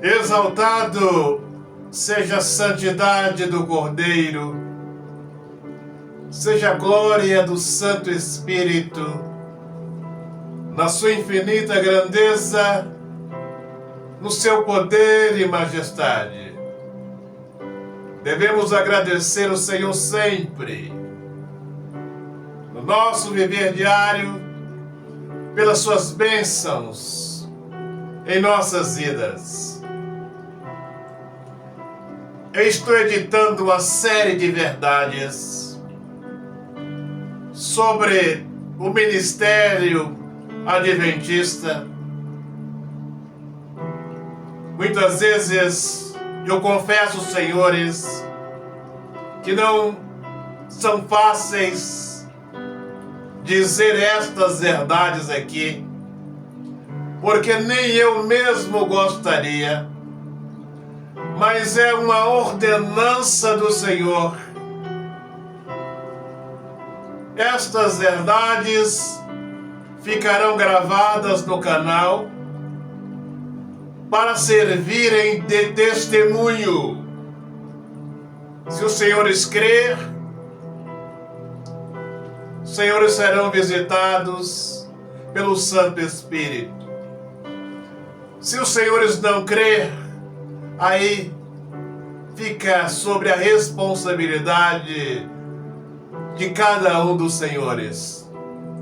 Exaltado seja a santidade do Cordeiro, seja a glória do Santo Espírito, na sua infinita grandeza, no seu poder e majestade. Devemos agradecer ao Senhor sempre, no nosso viver diário, pelas suas bênçãos em nossas vidas. Eu estou editando uma série de verdades sobre o ministério adventista. Muitas vezes eu confesso, senhores, que não são fáceis dizer estas verdades aqui, porque nem eu mesmo gostaria, mas é uma ordenança do Senhor. Estas verdades ficarão gravadas no canal para servirem de testemunho. Se os senhores crer, os senhores serão visitados pelo Santo Espírito. Se os senhores não crer, aí fica sobre a responsabilidade de cada um dos senhores.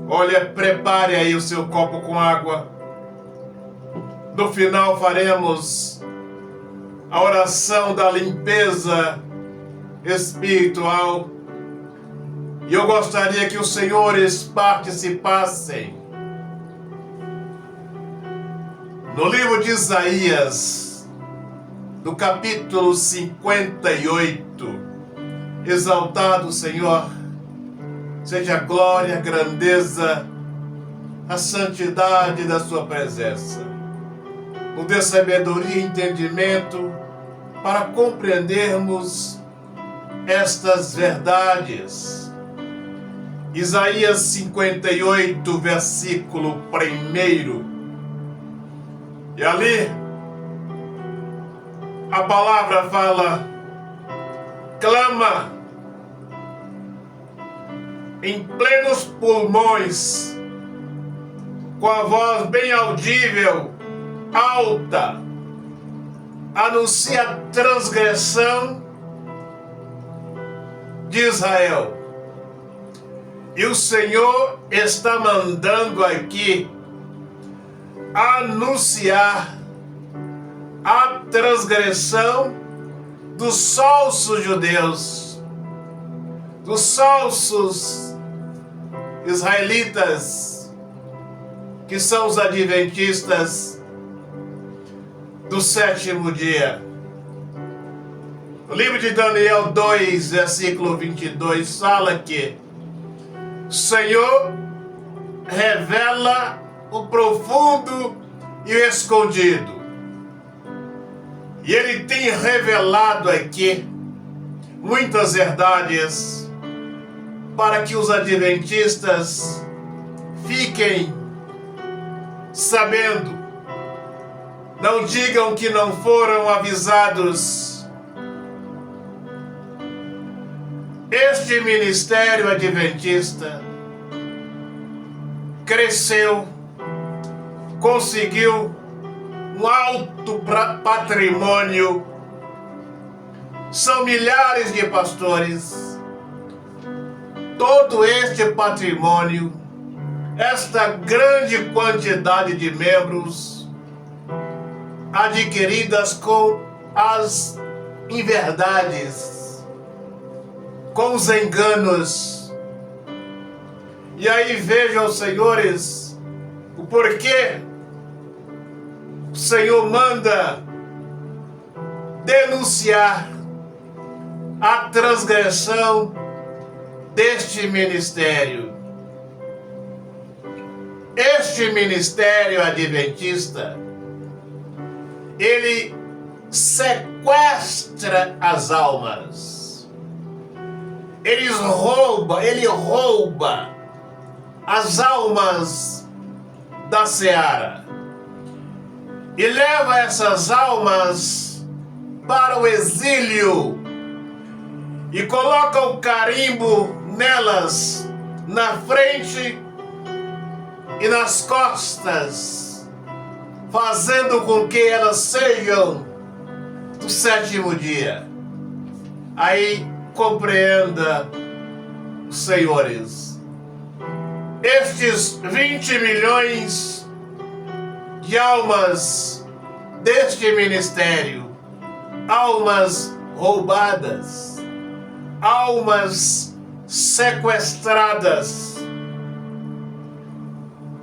Olha, prepare aí o seu copo com água. No final faremos a oração da limpeza espiritual. E eu gostaria que os senhores participassem. No livro de Isaías, no capítulo 58, exaltado Senhor, seja a glória, a grandeza, a santidade da sua presença. Nos dê sabedoria e entendimento para compreendermos estas verdades. Isaías 58, versículo 1. E ali a palavra fala: clama em plenos pulmões, com a voz bem audível, alta, anuncia a transgressão de Israel. E o Senhor está mandando aqui anunciar a transgressão dos falsos judeus, dos falsos israelitas, que são os adventistas do sétimo dia. O livro de Daniel 2, versículo 22, fala que o Senhor revela o profundo e o escondido. E Ele tem revelado aqui muitas verdades para que os adventistas fiquem sabendo. Não digam que não foram avisados. Este ministério adventista cresceu, conseguiu um alto patrimônio. São milhares de pastores. Todo este patrimônio, esta grande quantidade de membros adquiridas com as inverdades, com os enganos. E aí vejam, senhores, o porquê o Senhor manda denunciar a transgressão deste ministério. Este ministério adventista, ele sequestra as almas. Ele rouba as almas da seara. e leva essas almas para o exílio e coloca o carimbo nelas, na frente e nas costas, fazendo com que elas sejam do sétimo dia. Aí compreenda, senhores, estes 20 milhões de almas deste ministério, almas roubadas, almas sequestradas,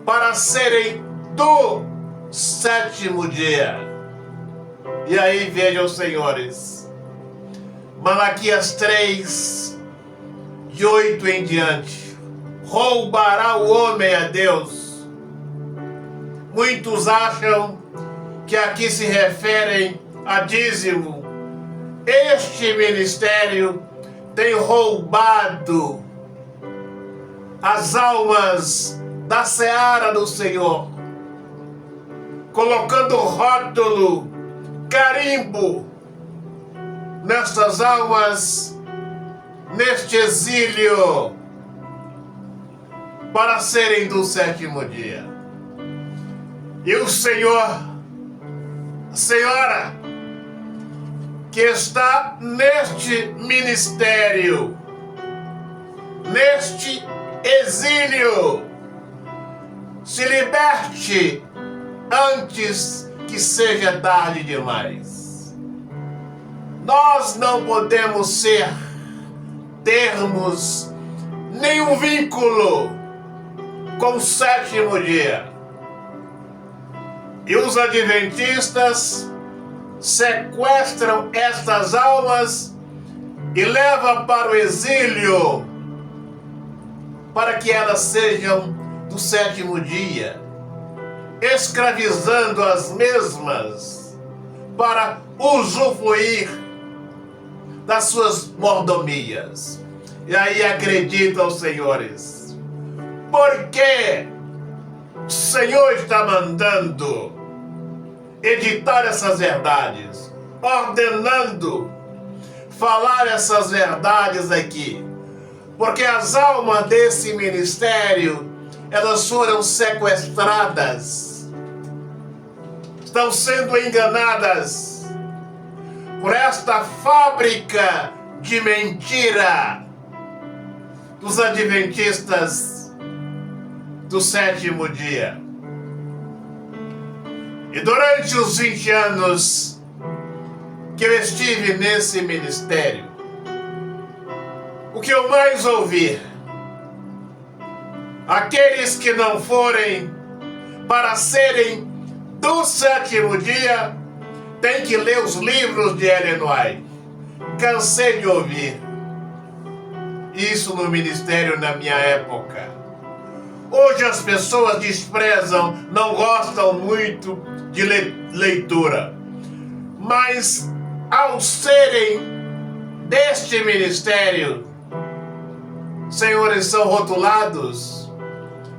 para serem do sétimo dia. E aí vejam, senhores, Malaquias 3, de 8 em diante: roubará o homem a Deus. Muitos acham que aqui se referem a dízimo. Este ministério tem roubado as almas da seara do Senhor, colocando rótulo, carimbo nestas almas, neste exílio, para serem do sétimo dia. E o Senhor, a Senhora, que está neste ministério, neste exílio, se liberte antes que seja tarde demais. Nós não podemos termos nenhum vínculo com o sétimo dia. E os adventistas sequestram estas almas e levam para o exílio, para que elas sejam do sétimo dia, escravizando as mesmas para usufruir das suas mordomias. E aí acreditam, senhores, porque o Senhor está mandando editar essas verdades, ordenando falar essas verdades aqui, porque as almas desse ministério, elas foram sequestradas, estão sendo enganadas por esta fábrica de mentira dos adventistas do sétimo dia. E durante os 20 anos que eu estive nesse ministério, o que eu mais ouvi: aqueles que não forem para serem do sétimo dia, têm que ler os livros de Ellen White. Cansei de ouvir isso no ministério na minha época. Hoje as pessoas desprezam, não gostam muito de leitura. Mas ao serem deste ministério, senhores, são rotulados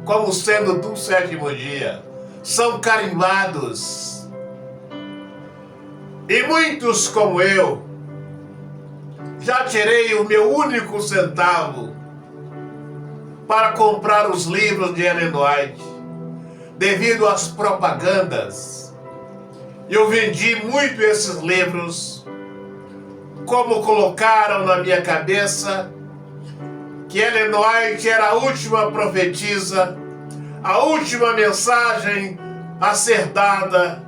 como sendo do sétimo dia. São carimbados. E muitos como eu, já tirei o meu único centavo para comprar os livros de Ellen White, devido às propagandas. Eu vendi muito esses livros, como colocaram na minha cabeça que Ellen White era a última profetisa, a última mensagem a ser dada,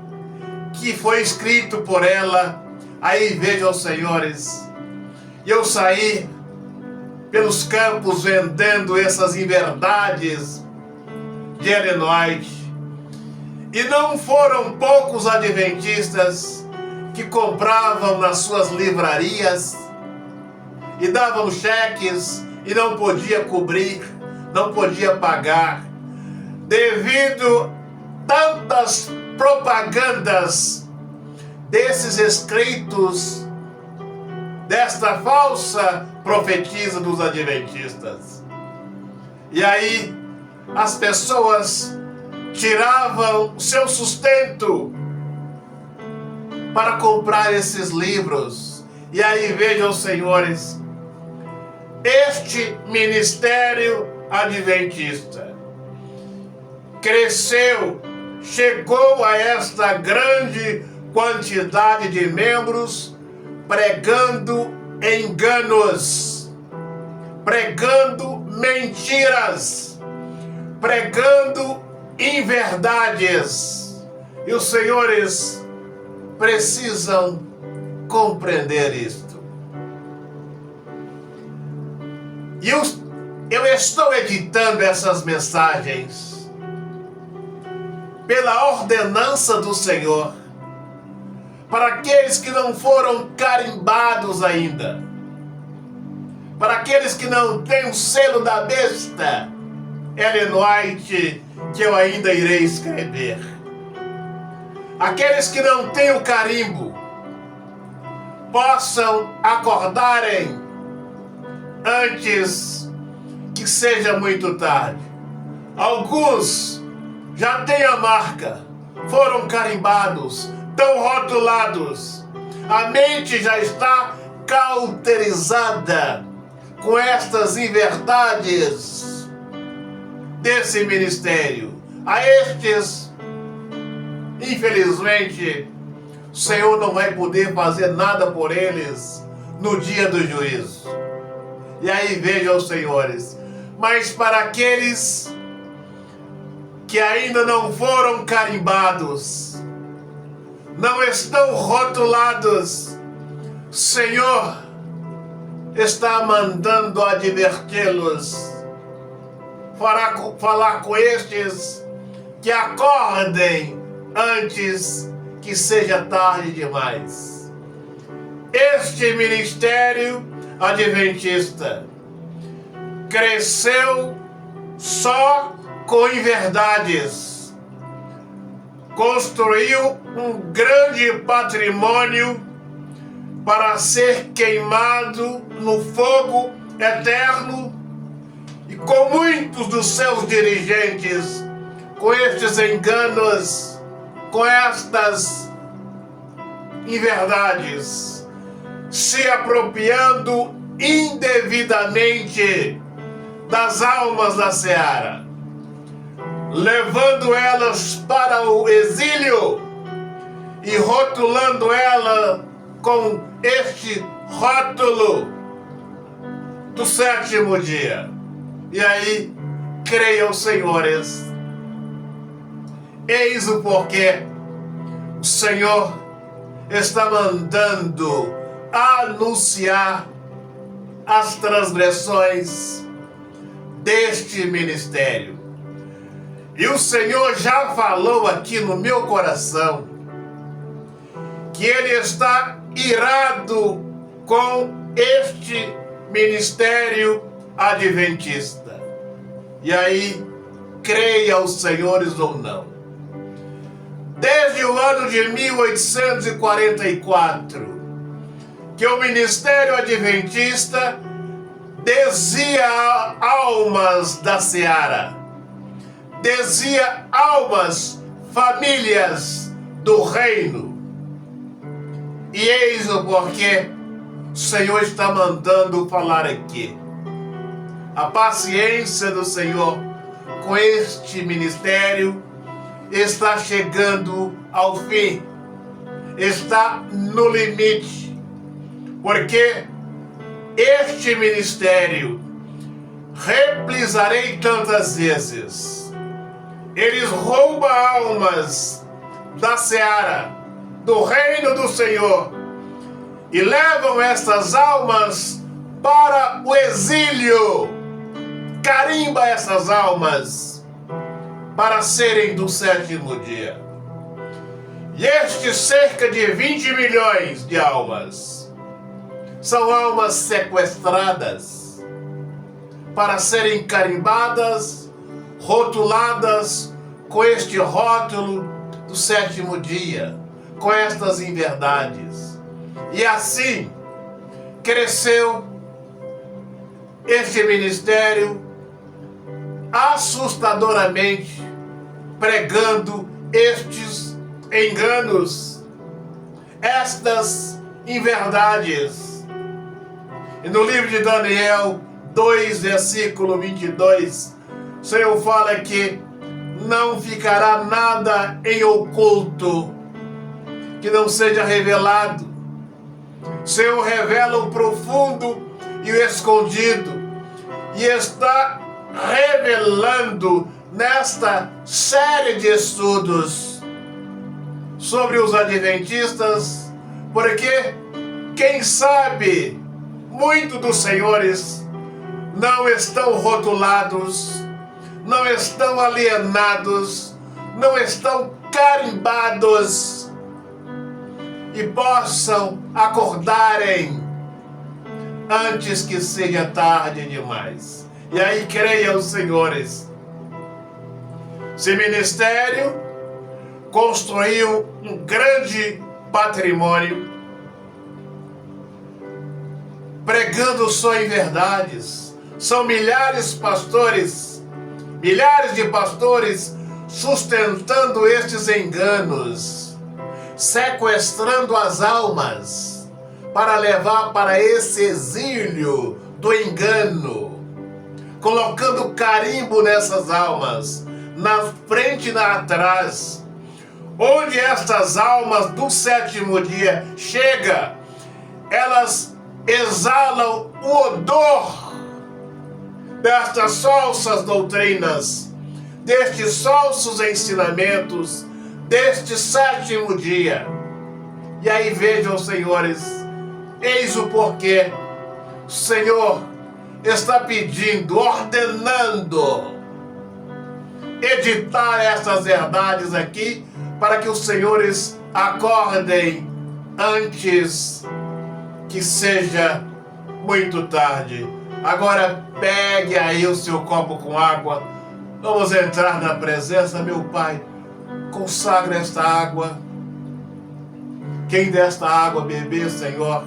que foi escrito por ela. Aí vejam, senhores, eu saí pelos campos vendendo essas inverdades de Ellen White, e não foram poucos adventistas que compravam nas suas livrarias e davam cheques e não podia cobrir, não podia pagar, devido tantas propagandas desses escritos desta falsa profetisa dos adventistas. E aí as pessoas tiravam seu sustento para comprar esses livros. E aí vejam, senhores, este ministério adventista cresceu, chegou a esta grande quantidade de membros, pregando enganos, pregando mentiras, pregando inverdades. E os senhores precisam compreender isto. E eu estou editando essas mensagens pela ordenança do Senhor, para aqueles que não foram carimbados ainda, para aqueles que não têm o selo da besta Ellen White, que eu ainda irei escrever, aqueles que não têm o carimbo possam acordarem antes que seja muito tarde. Alguns já têm a marca, foram carimbados, estão rotulados. A mente já está cauterizada com estas inverdades desse ministério. A estes, infelizmente, o Senhor não vai poder fazer nada por eles no dia do juízo. E aí vejam, senhores, mas para aqueles que ainda não foram carimbados, não estão rotulados, o Senhor está mandando adverti-los, falar com estes que acordem antes que seja tarde demais. Este ministério adventista cresceu só com inverdades, construiu um grande patrimônio para ser queimado no fogo eterno, e com muitos dos seus dirigentes, com estes enganos, com estas inverdades, se apropriando indevidamente das almas da seara, levando elas para o exílio e rotulando ela com este rótulo do sétimo dia. E aí, creiam, senhores, eis o porquê o Senhor está mandando anunciar as transgressões deste ministério. E o Senhor já falou aqui no meu coração que Ele está irado com este ministério adventista. E aí, creia os senhores ou não, desde o ano de 1844, que o ministério adventista desvia almas da seara, desvia almas, famílias do reino. E eis o porquê o Senhor está mandando falar aqui. A paciência do Senhor com este ministério está chegando ao fim, está no limite, porque este ministério, reprisarei tantas vezes, eles roubam almas da seara, do reino do Senhor, e levam estas almas para o exílio, carimba essas almas para serem do sétimo dia. E estes cerca de 20 milhões de almas são almas sequestradas para serem carimbadas, rotuladas com este rótulo do sétimo dia, com estas inverdades. E assim cresceu este ministério assustadoramente, pregando estes enganos, estas inverdades. E no livro de Daniel 2, versículo 22, o Senhor fala que não ficará nada em oculto que não seja revelado. O Senhor revela o profundo e o escondido, e está revelando nesta série de estudos sobre os adventistas, porque quem sabe muito dos senhores não estão rotulados, não estão alienados, não estão carimbados e possam acordarem antes que seja tarde demais. E aí creia os senhores, esse ministério construiu um grande patrimônio, pregando só em verdades. São milhares de pastores sustentando estes enganos, sequestrando as almas para levar para esse exílio do engano, colocando carimbo nessas almas, na frente e atrás. Onde estas almas do sétimo dia chegam, elas exalam o odor destas falsas doutrinas, destes falsos ensinamentos, deste sétimo dia. E aí vejam, senhores, eis o porquê o Senhor está pedindo, ordenando editar essas verdades aqui, para que os senhores acordem antes que seja muito tarde. Agora pegue aí o seu copo com água. Vamos entrar na presença, meu Pai. Consagra esta água. Quem desta água beber, Senhor,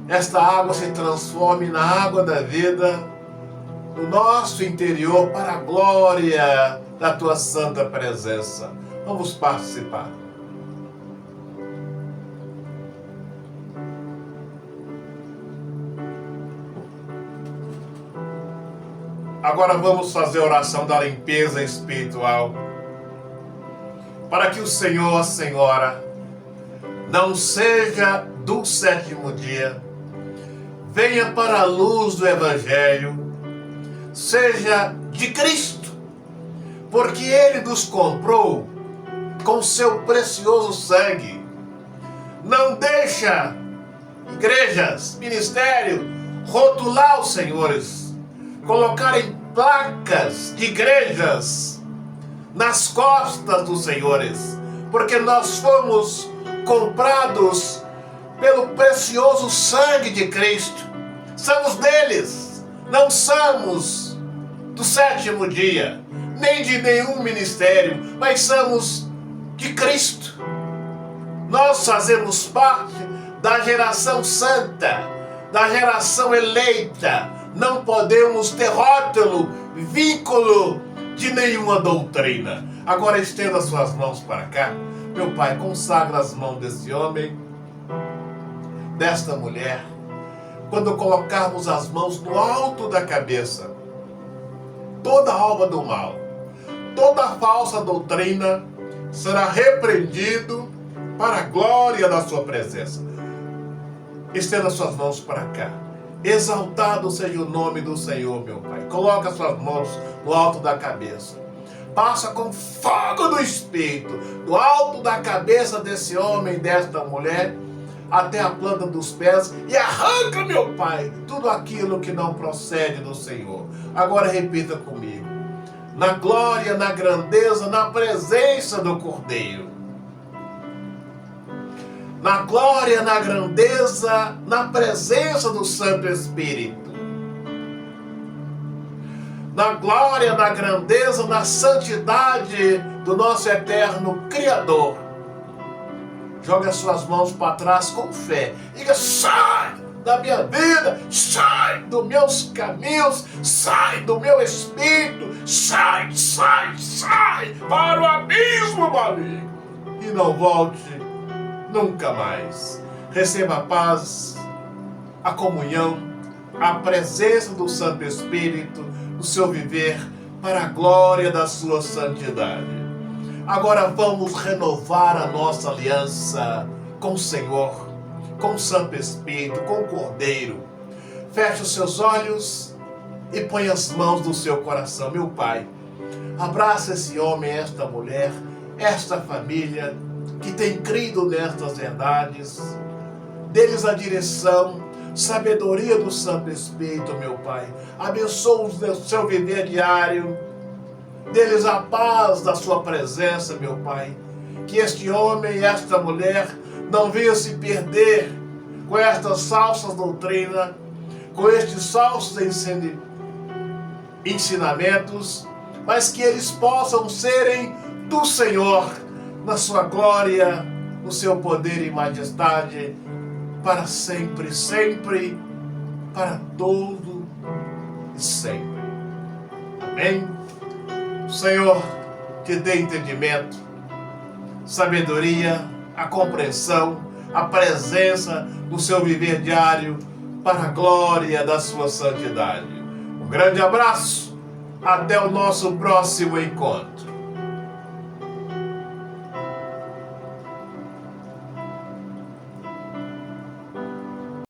esta água se transforme na água da vida no nosso interior, para a glória da Tua santa presença. Vamos participar. Agora vamos fazer a oração da limpeza espiritual, para que o Senhor, a Senhora, não seja do sétimo dia, venha para a luz do Evangelho, seja de Cristo, porque Ele nos comprou com seu precioso sangue. Não deixa igrejas, ministério, rotular os senhores, colocarem placas de igrejas nas costas dos senhores, porque nós fomos comprados pelo precioso sangue de Cristo. Somos deles, não somos do sétimo dia, nem de nenhum ministério, mas somos de Cristo. Nós fazemos parte da geração santa, da geração eleita. Não podemos ter rótulo, vínculo de nenhuma doutrina. Agora estenda suas mãos para cá. Meu Pai, consagra as mãos desse homem, desta mulher. Quando colocarmos as mãos no alto da cabeça, toda alma do mal, toda falsa doutrina será repreendido para a glória da sua presença. Estenda suas mãos para cá. Exaltado seja o nome do Senhor, meu Pai. Coloca suas mãos no alto da cabeça. Passa com fogo do Espírito, do alto da cabeça desse homem, desta mulher, até a planta dos pés, e arranca, meu Pai, tudo aquilo que não procede do Senhor. Agora repita comigo. Na glória, na grandeza, na presença do Cordeiro. Na glória, na grandeza, na presença do Santo Espírito. Na glória, na grandeza, na santidade do nosso eterno Criador. Joga as suas mãos para trás com fé. Diga: sai da minha vida, sai dos meus caminhos, sai do meu espírito, sai para o abismo maligno. E não volte nunca mais. Receba a paz, a comunhão, a presença do Santo Espírito no seu viver, para a glória da sua santidade. Agora vamos renovar a nossa aliança com o Senhor, com o Santo Espírito, com o Cordeiro. Feche os seus olhos e põe as mãos no seu coração. Meu Pai, abraça esse homem, esta mulher, esta família que tem crido nestas verdades. Dê-lhes a direção, sabedoria do Santo Espírito, meu Pai. Abençoa o seu viver diário. Dê-lhes a paz da sua presença, meu Pai. Que este homem e esta mulher não venham se perder com estas falsas doutrinas, com estes falsos ensinamentos, mas que eles possam serem do Senhor, na sua glória, no seu poder e majestade, para sempre, sempre, para todo e sempre. Amém? O Senhor te dê entendimento, sabedoria, a compreensão, a presença no seu viver diário, para a glória da sua santidade. Um grande abraço, até o nosso próximo encontro.